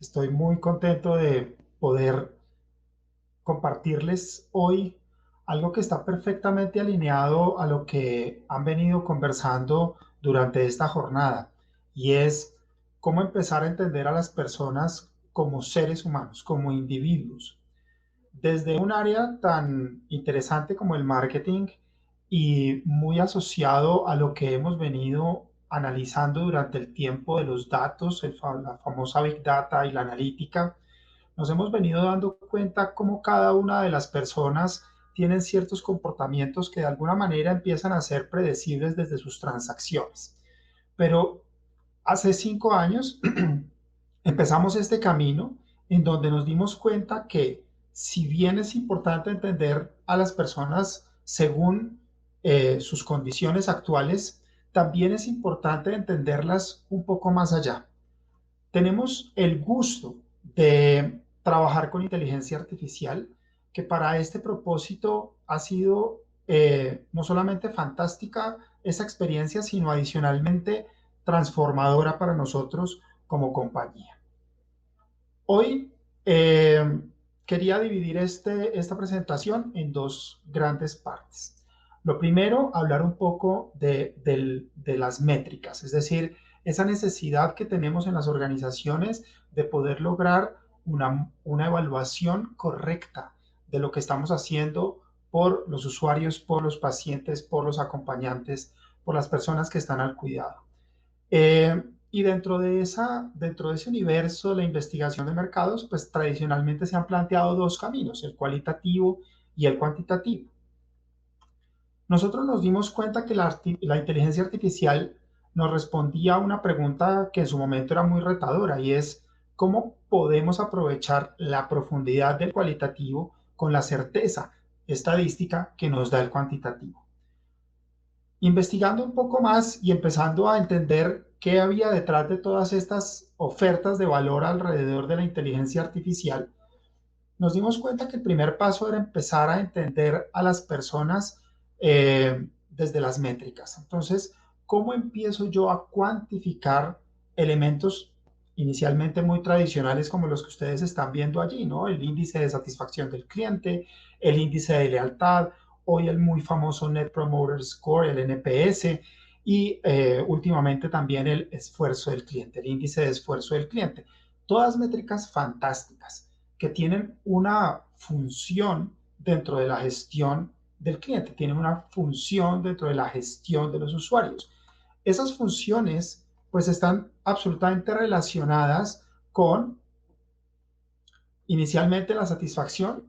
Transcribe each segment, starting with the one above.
Estoy muy contento de poder compartirles hoy algo que está perfectamente alineado a lo que han venido conversando durante esta jornada, y es cómo empezar a entender a las personas como seres humanos, como individuos, desde un área tan interesante como el marketing y muy asociado a lo que hemos venido analizando durante el tiempo de los datos, la famosa Big Data y la analítica. Nos hemos venido dando cuenta cómo cada una de las personas tienen ciertos comportamientos que de alguna manera empiezan a ser predecibles desde sus transacciones. Pero hace 5 años empezamos este camino en donde nos dimos cuenta que, si bien es importante entender a las personas según sus condiciones actuales, también es importante entenderlas un poco más allá. Tenemos el gusto de trabajar con inteligencia artificial, que para este propósito ha sido no solamente fantástica esa experiencia, sino adicionalmente transformadora para nosotros como compañía. Hoy quería dividir esta presentación en dos grandes partes. Lo primero, hablar un poco de las métricas, es decir, esa necesidad que tenemos en las organizaciones de poder lograr una evaluación correcta de lo que estamos haciendo por los usuarios, por los pacientes, por los acompañantes, por las personas que están al cuidado. Y dentro de ese universo de la investigación de mercados, pues tradicionalmente se han planteado dos caminos, el cualitativo y el cuantitativo. Nosotros nos dimos cuenta que la inteligencia artificial nos respondía a una pregunta que en su momento era muy retadora, y es cómo podemos aprovechar la profundidad del cualitativo con la certeza estadística que nos da el cuantitativo. Investigando un poco más y empezando a entender qué había detrás de todas estas ofertas de valor alrededor de la inteligencia artificial, nos dimos cuenta que el primer paso era empezar a entender a las personas desde las métricas. Entonces, ¿cómo empiezo yo a cuantificar elementos inicialmente muy tradicionales como los que ustedes están viendo allí, ¿no? El índice de satisfacción del cliente, el índice de lealtad, hoy el muy famoso Net Promoter Score, el NPS, y últimamente también el esfuerzo del cliente, el índice de esfuerzo del cliente. Todas métricas fantásticas que tienen una función dentro de la gestión del cliente, tienen una función dentro de la gestión de los usuarios. Esas funciones pues están absolutamente relacionadas con, inicialmente, la satisfacción,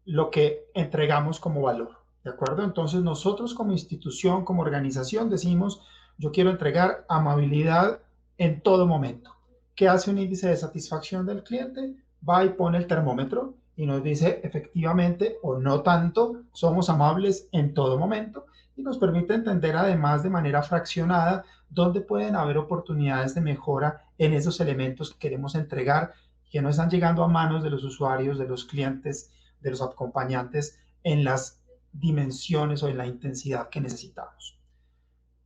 lo que entregamos como valor, ¿de acuerdo? Entonces nosotros como institución, como organización, decimos, yo quiero entregar amabilidad en todo momento. ¿Qué hace un índice de satisfacción del cliente? Va y pone el termómetro y nos dice efectivamente o no tanto, somos amables en todo momento, y nos permite entender además de manera fraccionada dónde pueden haber oportunidades de mejora en esos elementos que queremos entregar, que no están llegando a manos de los usuarios, de los clientes, de los acompañantes en las dimensiones o en la intensidad que necesitamos.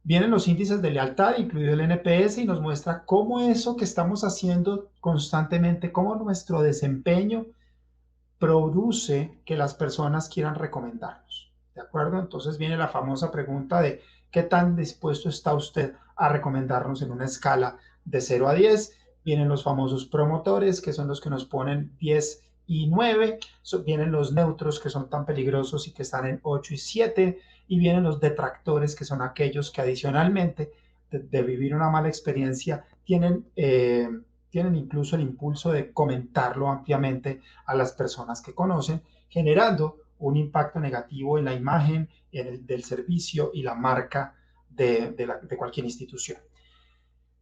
Vienen los índices de lealtad, incluido el NPS, y nos muestra cómo eso que estamos haciendo constantemente, cómo nuestro desempeño produce que las personas quieran recomendarnos. ¿De acuerdo? Entonces viene la famosa pregunta de qué tan dispuesto está usted a recomendarnos en una escala de 0 a 10. Vienen los famosos promotores, que son los que nos ponen 10 y 9. Vienen los neutros, que son tan peligrosos y que están en 8 y 7. Y vienen los detractores, que son aquellos que adicionalmente de vivir una mala experiencia tienen incluso el impulso de comentarlo ampliamente a las personas que conocen, generando un impacto negativo en la imagen del servicio y la marca de cualquier institución.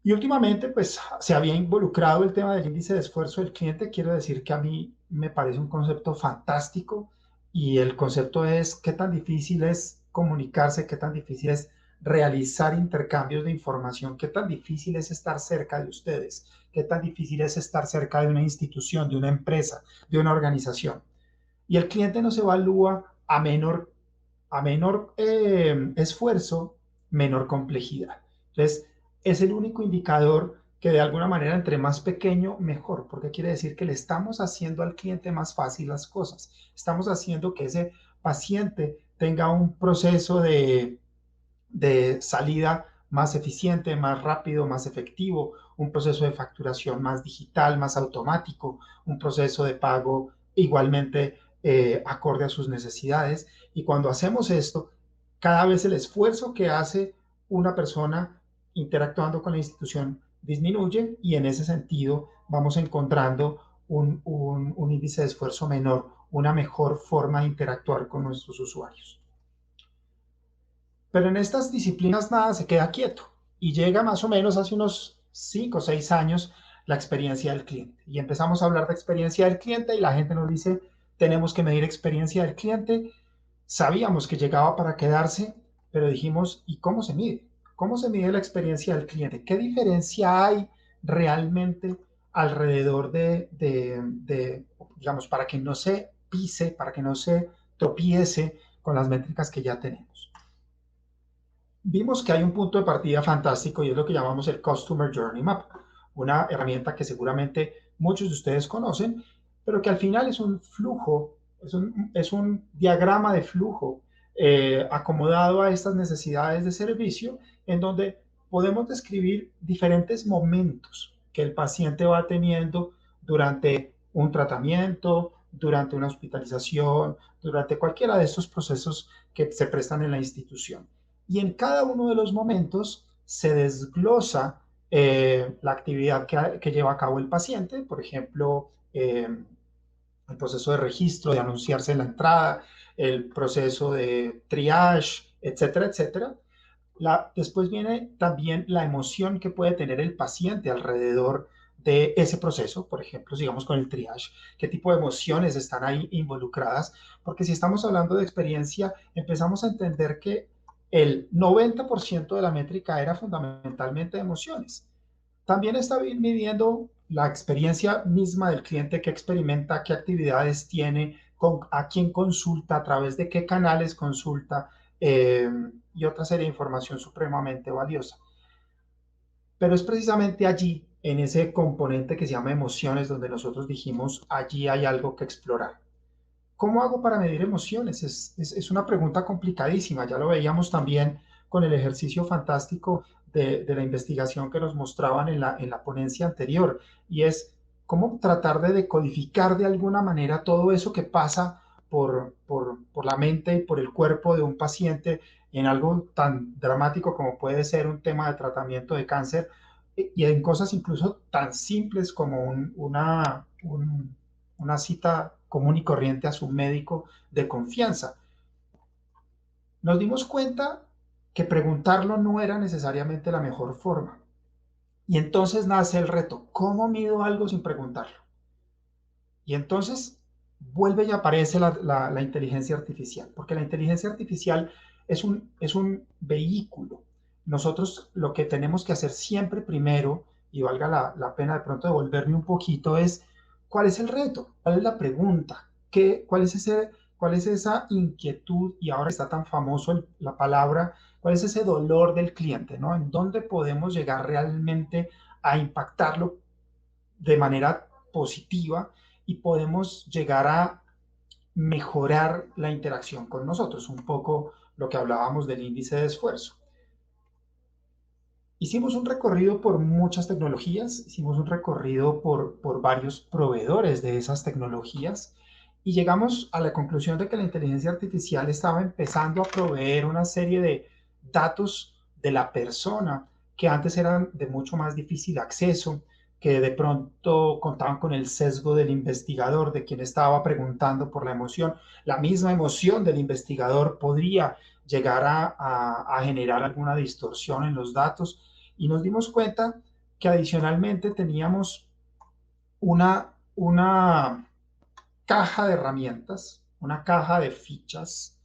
Y últimamente, pues se había involucrado el tema del índice de esfuerzo del cliente. Quiero decir que a mí me parece un concepto fantástico, y el concepto es qué tan difícil es comunicarse, qué tan difícil es realizar intercambios de información, qué tan difícil es estar cerca de ustedes, qué tan difícil es estar cerca de una institución, de una empresa, de una organización. Y el cliente nos evalúa a menor esfuerzo, menor complejidad. Entonces, es el único indicador que de alguna manera entre más pequeño, mejor, porque quiere decir que le estamos haciendo al cliente más fácil las cosas. Estamos haciendo que ese paciente tenga un proceso de salida más eficiente, más rápido, más efectivo, un proceso de facturación más digital, más automático, un proceso de pago igualmente acorde a sus necesidades. Y cuando hacemos esto, cada vez el esfuerzo que hace una persona interactuando con la institución disminuye y en ese sentido vamos encontrando un índice de esfuerzo menor, una mejor forma de interactuar con nuestros usuarios. Pero en estas disciplinas nada se queda quieto y llega más o menos hace unos 5 o 6 años la experiencia del cliente. Y empezamos a hablar de experiencia del cliente y la gente nos dice, tenemos que medir experiencia del cliente. Sabíamos que llegaba para quedarse, pero dijimos, ¿y cómo se mide? ¿Cómo se mide la experiencia del cliente? ¿Qué diferencia hay realmente alrededor digamos, para que no se pise, para que no se tropiece con las métricas que ya tenemos? Vimos que hay un punto de partida fantástico y es lo que llamamos el Customer Journey Map, una herramienta que seguramente muchos de ustedes conocen, pero que al final es un flujo, es un diagrama de flujo acomodado a estas necesidades de servicio, en donde podemos describir diferentes momentos que el paciente va teniendo durante un tratamiento, durante una hospitalización, durante cualquiera de estos procesos que se prestan en la institución. Y en cada uno de los momentos se desglosa la actividad que lleva a cabo el paciente, por ejemplo, el proceso de registro, de anunciarse en la entrada, el proceso de triage, etcétera, etcétera. Después viene también la emoción que puede tener el paciente alrededor de ese proceso, por ejemplo, sigamos con el triage, qué tipo de emociones están ahí involucradas, porque si estamos hablando de experiencia, empezamos a entender que el 90% de la métrica era fundamentalmente de emociones. También está midiendo la experiencia misma del cliente, qué experimenta, qué actividades tiene, a quién consulta, a través de qué canales consulta eh, y otra serie de información supremamente valiosa. Pero es precisamente allí, en ese componente que se llama emociones, donde nosotros dijimos, allí hay algo que explorar. ¿Cómo hago para medir emociones? Es una pregunta complicadísima. Ya lo veíamos también con el ejercicio fantástico de la investigación que nos mostraban en la ponencia anterior. Y es cómo tratar de decodificar de alguna manera todo eso que pasa por la mente y por el cuerpo de un paciente en algo tan dramático como puede ser un tema de tratamiento de cáncer y en cosas incluso tan simples como una cita común y corriente a su médico de confianza. Nos dimos cuenta que preguntarlo no era necesariamente la mejor forma. Y entonces nace el reto, ¿cómo mido algo sin preguntarlo? Y entonces vuelve y aparece la inteligencia artificial, porque la inteligencia artificial es un vehículo. Nosotros lo que tenemos que hacer siempre primero, y valga la pena de pronto devolverme un poquito, es ¿cuál es el reto? ¿Cuál es la pregunta? ¿Cuál es esa inquietud? Y ahora está tan famoso la palabra, ¿cuál es ese dolor del cliente? ¿No? ¿En dónde podemos llegar realmente a impactarlo de manera positiva y podemos llegar a mejorar la interacción con nosotros? Un poco lo que hablábamos del índice de esfuerzo. Hicimos un recorrido por muchas tecnologías, hicimos un recorrido por varios proveedores de esas tecnologías y llegamos a la conclusión de que la inteligencia artificial estaba empezando a proveer una serie de datos de la persona que antes eran de mucho más difícil acceso, que de pronto contaban con el sesgo del investigador, de quien estaba preguntando por la emoción. La misma emoción del investigador podría llegar a generar alguna distorsión en los datos y nos dimos cuenta que adicionalmente teníamos una caja de herramientas, una caja de fichas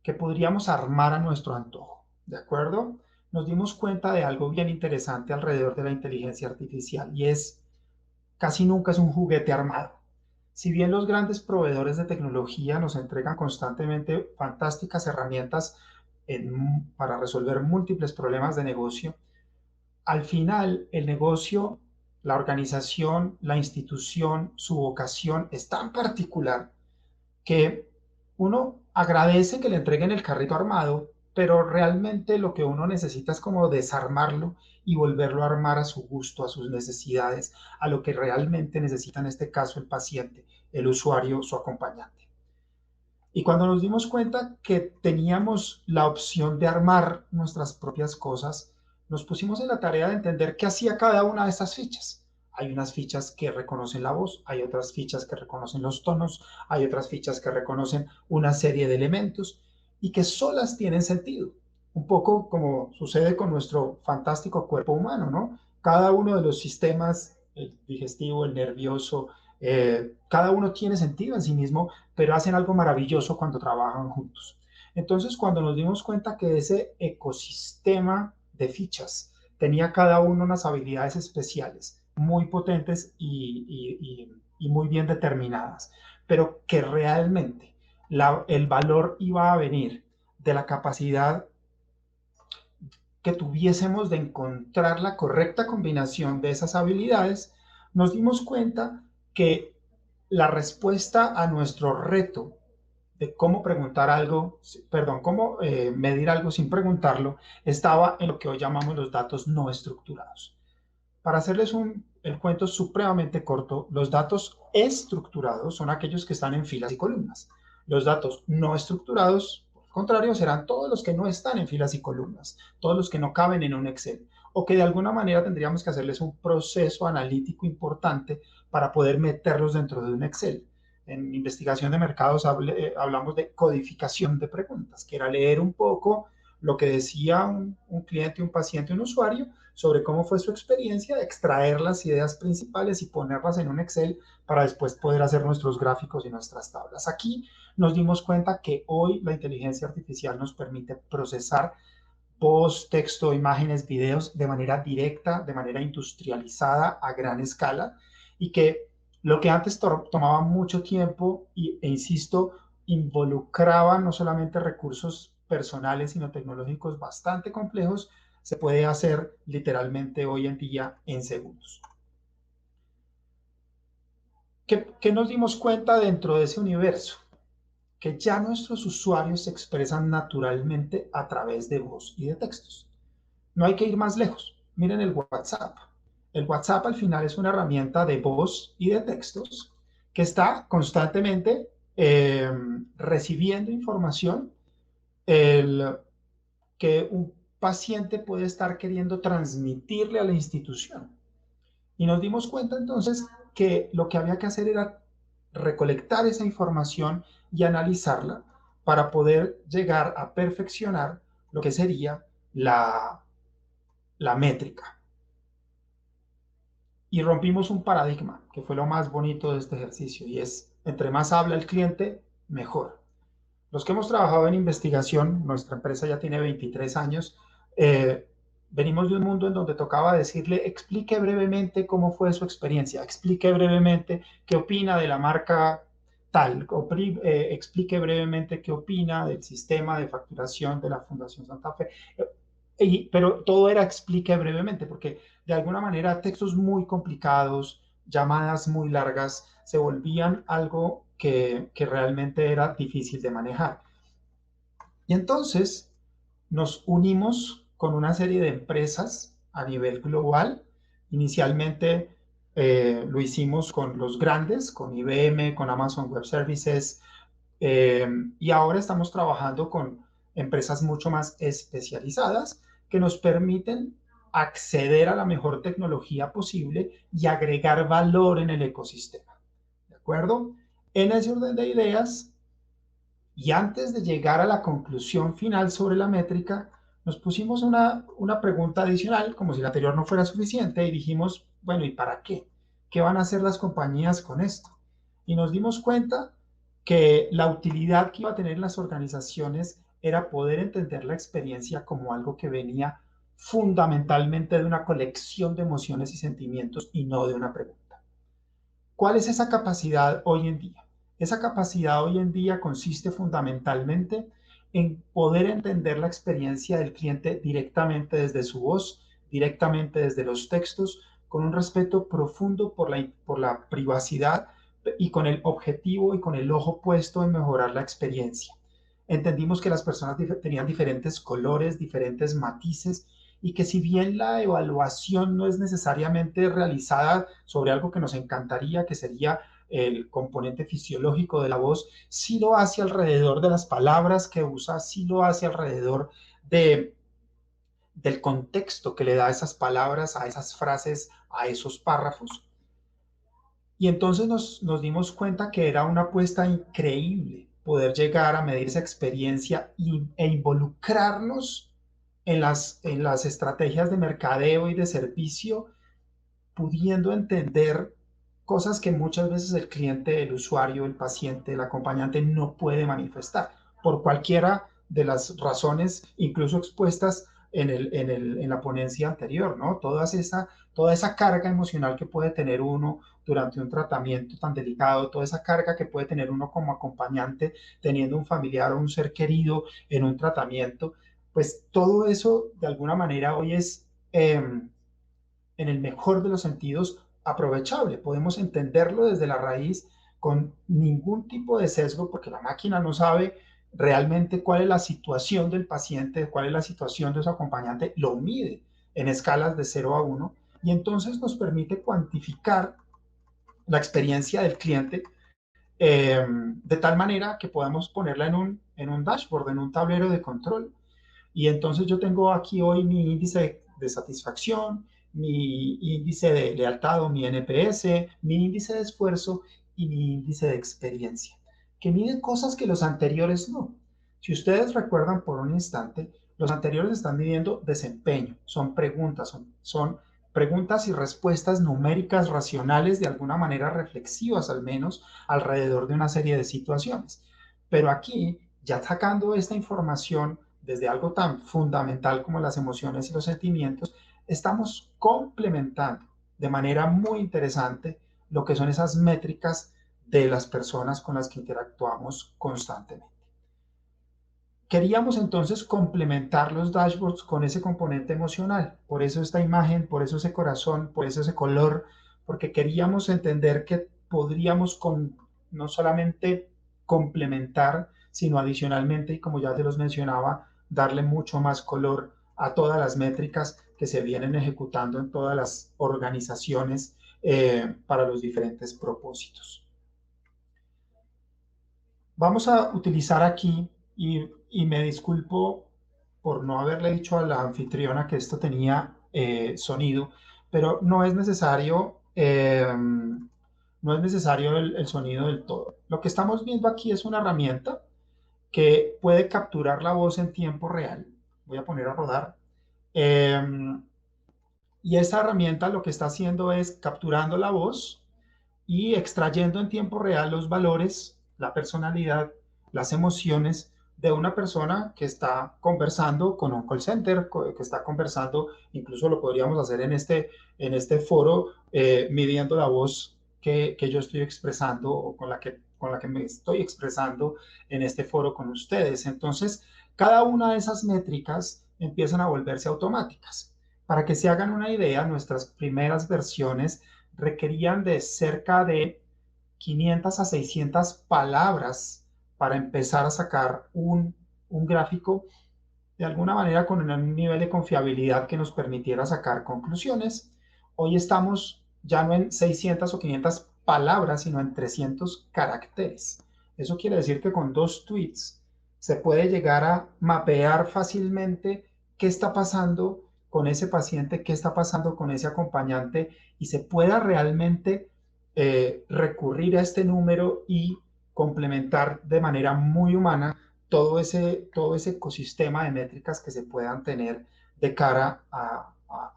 que podríamos armar a nuestro antojo, ¿de acuerdo? Nos dimos cuenta de algo bien interesante alrededor de la inteligencia artificial y es casi nunca es un juguete armado. Si bien los grandes proveedores de tecnología nos entregan constantemente fantásticas herramientas para resolver múltiples problemas de negocio, al final el negocio, la organización, la institución, su vocación es tan particular que uno agradece que le entreguen el carrito armado, pero realmente lo que uno necesita es como desarmarlo y volverlo a armar a su gusto, a sus necesidades, a lo que realmente necesita en este caso el paciente, el usuario, su acompañante. Y cuando nos dimos cuenta que teníamos la opción de armar nuestras propias cosas, nos pusimos en la tarea de entender qué hacía cada una de estas fichas. Hay unas fichas que reconocen la voz, hay otras fichas que reconocen los tonos, hay otras fichas que reconocen una serie de elementos y que solas tienen sentido. Un poco como sucede con nuestro fantástico cuerpo humano, ¿no? Cada uno de los sistemas, el digestivo, el nervioso, cada uno tiene sentido en sí mismo, pero hacen algo maravilloso cuando trabajan juntos. Entonces, cuando nos dimos cuenta que ese ecosistema de fichas tenía cada uno unas habilidades especiales, muy potentes y muy bien determinadas, pero que realmente el valor iba a venir de la capacidad que tuviésemos de encontrar la correcta combinación de esas habilidades, nos dimos cuenta que la respuesta a nuestro reto de cómo preguntar algo, perdón, cómo medir algo sin preguntarlo, estaba en lo que hoy llamamos los datos no estructurados. Para hacerles el cuento supremamente corto, los datos estructurados son aquellos que están en filas y columnas. Los datos no estructurados, por el contrario, serán todos los que no están en filas y columnas, todos los que no caben en un Excel, o que de alguna manera tendríamos que hacerles un proceso analítico importante para poder meterlos dentro de un Excel. En investigación de mercados hablamos de codificación de preguntas, que era leer un poco lo que decía un cliente, un paciente, un usuario, sobre cómo fue su experiencia, extraer las ideas principales y ponerlas en un Excel para después poder hacer nuestros gráficos y nuestras tablas. Aquí nos dimos cuenta que hoy la inteligencia artificial nos permite procesar voz, texto, imágenes, videos de manera directa, de manera industrializada a gran escala y que lo que antes tomaba mucho tiempo e insisto, involucraba no solamente recursos personales, sino tecnológicos bastante complejos, se puede hacer literalmente hoy en día en segundos. ¿Qué nos dimos cuenta dentro de ese universo? Que ya nuestros usuarios se expresan naturalmente a través de voz y de textos. No hay que ir más lejos. Miren el WhatsApp. El WhatsApp al final es una herramienta de voz y de textos que está constantemente recibiendo información el, que un paciente puede estar queriendo transmitirle a la institución. Y nos dimos cuenta entonces que lo que había que hacer era recolectar esa información y analizarla para poder llegar a perfeccionar lo que sería la métrica. Y rompimos un paradigma, que fue lo más bonito de este ejercicio, y es, entre más habla el cliente, mejor. Los que hemos trabajado en investigación, nuestra empresa ya tiene 23 años, venimos de un mundo en donde tocaba decirle, explique brevemente cómo fue su experiencia, explique brevemente qué opina de la marca tal, explique brevemente qué opina del sistema de facturación de la Fundación Santa Fe. Pero todo era explique brevemente, porque de alguna manera textos muy complicados, llamadas muy largas, se volvían algo que realmente era difícil de manejar. Y entonces nos unimos con una serie de empresas a nivel global. Inicialmente lo hicimos con los grandes, con IBM, con Amazon Web Services, y ahora estamos trabajando con empresas mucho más especializadas que nos permiten acceder a la mejor tecnología posible y agregar valor en el ecosistema. ¿De acuerdo? En ese orden de ideas, y antes de llegar a la conclusión final sobre la métrica, nos pusimos una pregunta adicional, como si la anterior no fuera suficiente, y dijimos, bueno, ¿y para qué? ¿Qué van a hacer las compañías con esto? Y nos dimos cuenta que la utilidad que iba a tener las organizaciones era poder entender la experiencia como algo que venía fundamentalmente de una colección de emociones y sentimientos y no de una pregunta. ¿Cuál es esa capacidad hoy en día? Esa capacidad hoy en día consiste fundamentalmente en poder entender la experiencia del cliente directamente desde su voz, directamente desde los textos, con un respeto profundo por la privacidad y con el objetivo y con el ojo puesto en mejorar la experiencia. Entendimos que las personas tenían diferentes colores, diferentes matices, y que si bien la evaluación no es necesariamente realizada sobre algo que nos encantaría, que sería el componente fisiológico de la voz, sí lo hace alrededor de las palabras que usa, sí lo hace alrededor de, del contexto que le da a esas palabras, a esas frases, a esos párrafos. Y entonces nos dimos cuenta que era una apuesta increíble poder llegar a medir esa experiencia e involucrarnos en las estrategias de mercadeo y de servicio, pudiendo entender cosas que muchas veces el cliente, el usuario, el paciente, el acompañante no puede manifestar por cualquiera de las razones, incluso expuestas en la ponencia anterior, ¿no? Toda esa carga emocional que puede tener uno durante un tratamiento tan delicado, toda esa carga que puede tener uno como acompañante teniendo un familiar o un ser querido en un tratamiento, pues todo eso de alguna manera hoy es en el mejor de los sentidos, aprovechable. Podemos entenderlo desde la raíz con ningún tipo de sesgo, porque la máquina no sabe realmente cuál es la situación del paciente, cuál es la situación de su acompañante, lo mide en escalas de 0 a 1 y entonces nos permite cuantificar la experiencia del cliente de tal manera que podamos ponerla en un dashboard, en un tablero de control. Y entonces yo tengo aquí hoy mi índice de satisfacción, mi índice de lealtad o mi NPS, mi índice de esfuerzo y mi índice de experiencia, que miden cosas que los anteriores no. Si ustedes recuerdan por un instante, los anteriores están midiendo desempeño, son preguntas y respuestas numéricas racionales, de alguna manera reflexivas al menos, alrededor de una serie de situaciones. Pero aquí, ya sacando esta información desde algo tan fundamental como las emociones y los sentimientos, estamos complementando de manera muy interesante lo que son esas métricas de las personas con las que interactuamos constantemente. Queríamos entonces complementar los dashboards con ese componente emocional, por eso esta imagen, por eso ese corazón, por eso ese color, porque queríamos entender que podríamos no solamente complementar, sino adicionalmente, y como ya se los mencionaba, darle mucho más color a todas las métricas que se vienen ejecutando en todas las organizaciones para los diferentes propósitos. Vamos a utilizar aquí, y me disculpo por no haberle dicho a la anfitriona que esto tenía sonido, pero no es necesario el sonido del todo. Lo que estamos viendo aquí es una herramienta que puede capturar la voz en tiempo real. Voy a poner a rodar. Y esta herramienta lo que está haciendo es capturando la voz y extrayendo en tiempo real los valores, la personalidad, las emociones de una persona que está conversando con un call center, que está conversando, incluso lo podríamos hacer en este foro, midiendo la voz que yo estoy expresando o con la que me estoy expresando en este foro con ustedes. Entonces, cada una de esas métricas empiezan a volverse automáticas. Para que se hagan una idea, nuestras primeras versiones requerían de cerca de 500 a 600 palabras para empezar a sacar un gráfico de alguna manera con un nivel de confiabilidad que nos permitiera sacar conclusiones. Hoy estamos ya no en 600 o 500 palabras, sino en 300 caracteres. Eso quiere decir que con 2 tweets se puede llegar a mapear fácilmente qué está pasando con ese paciente, qué está pasando con ese acompañante, y se pueda realmente recurrir a este número y complementar de manera muy humana todo ese ecosistema de métricas que se puedan tener de cara a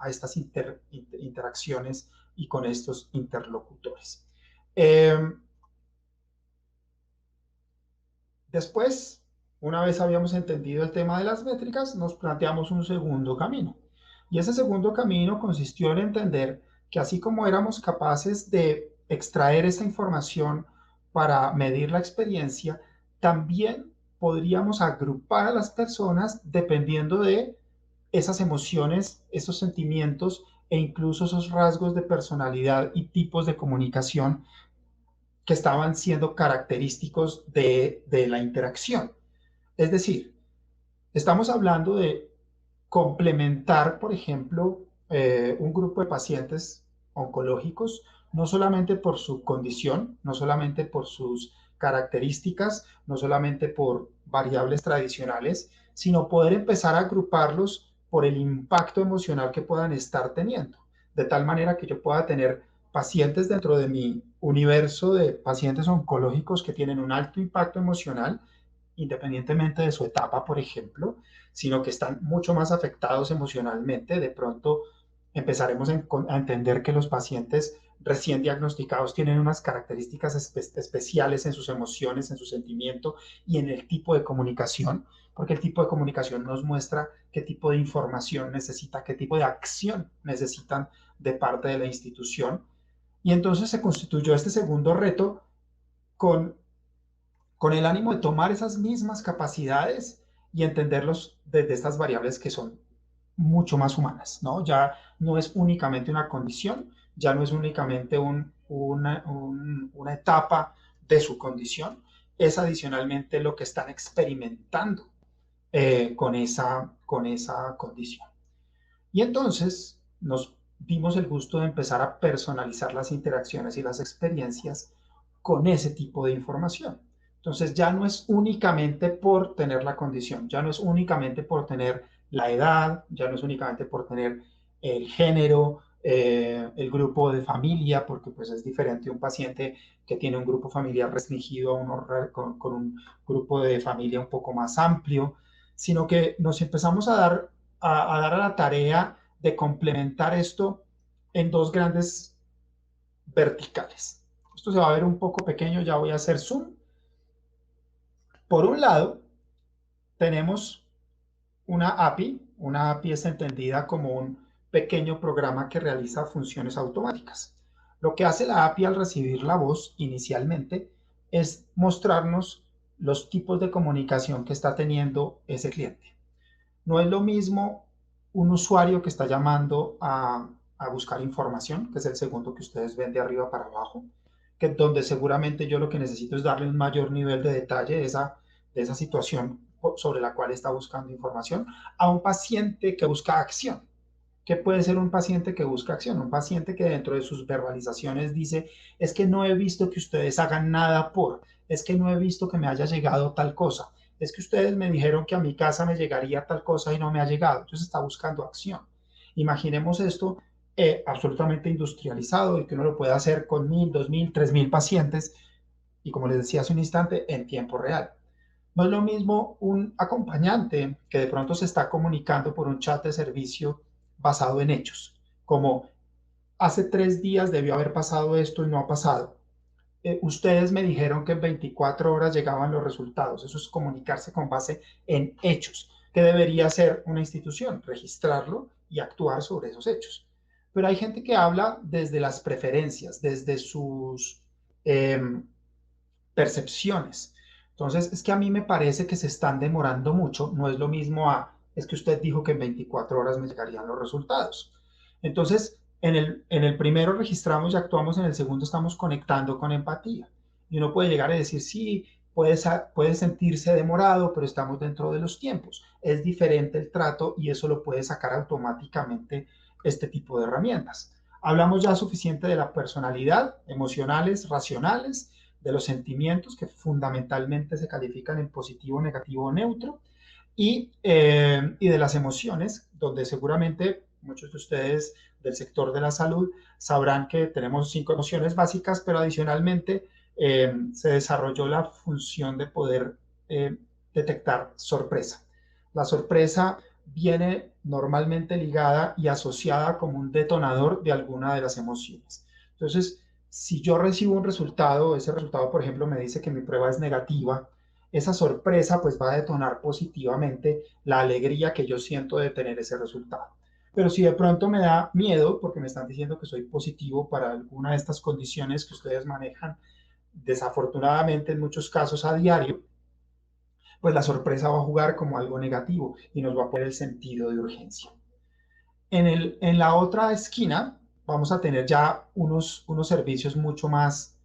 estas interacciones y con estos interlocutores. Después, una vez habíamos entendido el tema de las métricas, nos planteamos un segundo camino. Y ese segundo camino consistió en entender que así como éramos capaces de extraer esa información para medir la experiencia, también podríamos agrupar a las personas dependiendo de esas emociones, esos sentimientos e incluso esos rasgos de personalidad y tipos de comunicación que estaban siendo característicos de la interacción. Es decir, estamos hablando de complementar, por ejemplo, un grupo de pacientes oncológicos, no solamente por su condición, no solamente por sus características, no solamente por variables tradicionales, sino poder empezar a agruparlos por el impacto emocional que puedan estar teniendo, de tal manera que yo pueda tener pacientes dentro de mi universo de pacientes oncológicos que tienen un alto impacto emocional, independientemente de su etapa, por ejemplo, sino que están mucho más afectados emocionalmente. De pronto empezaremos a entender que los pacientes recién diagnosticados tienen unas características especiales en sus emociones, en su sentimiento y en el tipo de comunicación, porque el tipo de comunicación nos muestra qué tipo de información necesita, qué tipo de acción necesitan de parte de la institución. Y entonces se constituyó este segundo reto con el ánimo de tomar esas mismas capacidades y entenderlos desde estas variables que son mucho más humanas, ¿no? Ya no es únicamente una condición, ya no es únicamente una etapa de su condición, es adicionalmente lo que están experimentando con esa condición. Y entonces nos dimos el gusto de empezar a personalizar las interacciones y las experiencias con ese tipo de información. Entonces ya no es únicamente por tener la condición, ya no es únicamente por tener la edad, ya no es únicamente por tener el género, el grupo de familia, porque pues es diferente un paciente que tiene un grupo familiar restringido a uno con un grupo de familia un poco más amplio, sino que nos empezamos a dar a la tarea de complementar esto en dos grandes verticales. Esto se va a ver un poco pequeño, ya voy a hacer zoom. Por un lado, tenemos una API. Una API es entendida como un pequeño programa que realiza funciones automáticas. Lo que hace la API al recibir la voz inicialmente es mostrarnos los tipos de comunicación que está teniendo ese cliente. No es lo mismo un usuario que está llamando a buscar información, que es el segundo que ustedes ven de arriba para abajo, que donde seguramente yo lo que necesito es darle un mayor nivel de detalle de esa situación sobre la cual está buscando información, a un paciente que busca acción. ¿Qué puede ser un paciente que busca acción? Un paciente que dentro de sus verbalizaciones dice, es que no he visto que ustedes hagan nada por, es que no he visto que me haya llegado tal cosa, es que ustedes me dijeron que a mi casa me llegaría tal cosa y no me ha llegado. Entonces está buscando acción. Imaginemos esto absolutamente industrializado y que uno lo puede hacer con 1.000, 2.000, 3.000 pacientes y como les decía hace un instante, en tiempo real. No es lo mismo un acompañante que de pronto se está comunicando por un chat de servicio basado en hechos, como hace 3 días debió haber pasado esto y no ha pasado. Ustedes me dijeron que en 24 horas llegaban los resultados. Eso es comunicarse con base en hechos, que debería hacer una institución, registrarlo y actuar sobre esos hechos. Pero hay gente que habla desde las preferencias, desde sus eh, percepciones. Entonces, es que a mí me parece que se están demorando mucho, no es lo mismo es que usted dijo que en 24 horas me llegarían los resultados. Entonces, en el primero registramos y actuamos, en el segundo estamos conectando con empatía. Y uno puede llegar a decir, sí, puede sentirse demorado, pero estamos dentro de los tiempos. Es diferente el trato y eso lo puede sacar automáticamente este tipo de herramientas. Hablamos ya suficiente de la personalidad, emocionales, racionales, de los sentimientos que fundamentalmente se califican en positivo, negativo o neutro, y de las emociones, donde seguramente muchos de ustedes del sector de la salud sabrán que tenemos 5 emociones básicas, pero adicionalmente se desarrolló la función de poder detectar sorpresa. La sorpresa viene normalmente ligada y asociada como un detonador de alguna de las emociones. Entonces, si yo recibo un resultado, ese resultado, por ejemplo, me dice que mi prueba es negativa, esa sorpresa pues va a detonar positivamente la alegría que yo siento de tener ese resultado. Pero si de pronto me da miedo porque me están diciendo que soy positivo para alguna de estas condiciones que ustedes manejan, desafortunadamente en muchos casos a diario, pues la sorpresa va a jugar como algo negativo y nos va a poner el sentido de urgencia. En la otra esquina vamos a tener ya unos servicios mucho más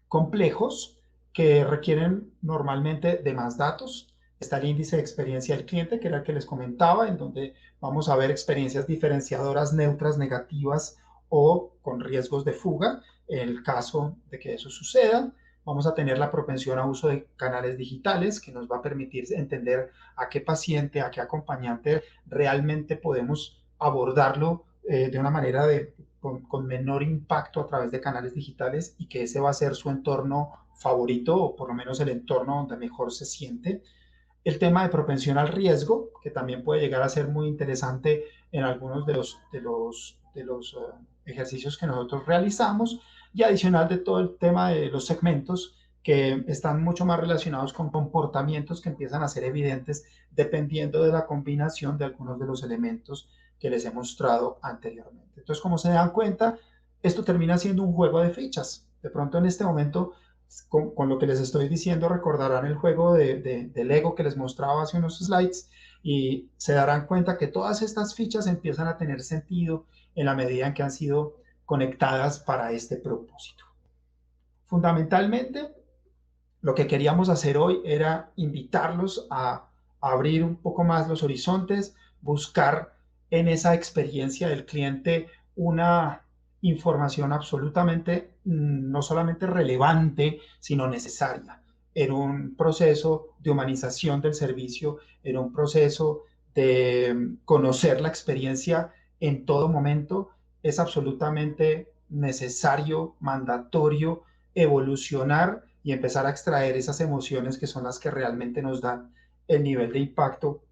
complejos que requieren normalmente de más datos. Está el índice de experiencia del cliente, que era el que les comentaba, en donde vamos a ver experiencias diferenciadoras, neutras, negativas o con riesgos de fuga, en el caso de que eso suceda. Vamos a tener la propensión a uso de canales digitales, que nos va a permitir entender a qué paciente, a qué acompañante realmente podemos abordarlo de una manera con menor impacto a través de canales digitales y que ese va a ser su entorno favorito o por lo menos el entorno donde mejor se siente. El tema de propensión al riesgo, que también puede llegar a ser muy interesante en algunos de los ejercicios que nosotros realizamos, y adicional de todo el tema de los segmentos que están mucho más relacionados con comportamientos que empiezan a ser evidentes dependiendo de la combinación de algunos de los elementos que les he mostrado anteriormente. Entonces, como se dan cuenta, esto termina siendo un juego de fichas. De pronto en este momento con lo que les estoy diciendo, recordarán el juego de Lego que les mostraba hace unos slides y se darán cuenta que todas estas fichas empiezan a tener sentido en la medida en que han sido conectadas para este propósito. Fundamentalmente, lo que queríamos hacer hoy era invitarlos a abrir un poco más los horizontes, buscar en esa experiencia del cliente una información absolutamente no solamente relevante, sino necesaria en un proceso de humanización del servicio, en un proceso de conocer la experiencia en todo momento. Es absolutamente necesario, mandatorio, evolucionar y empezar a extraer esas emociones que son las que realmente nos dan el nivel de impacto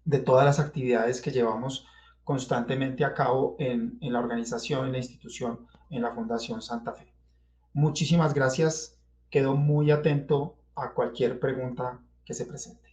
de todas las actividades que llevamos constantemente a cabo en la organización, en la institución, en la Fundación Santa Fe. Muchísimas gracias. Quedo muy atento a cualquier pregunta que se presente.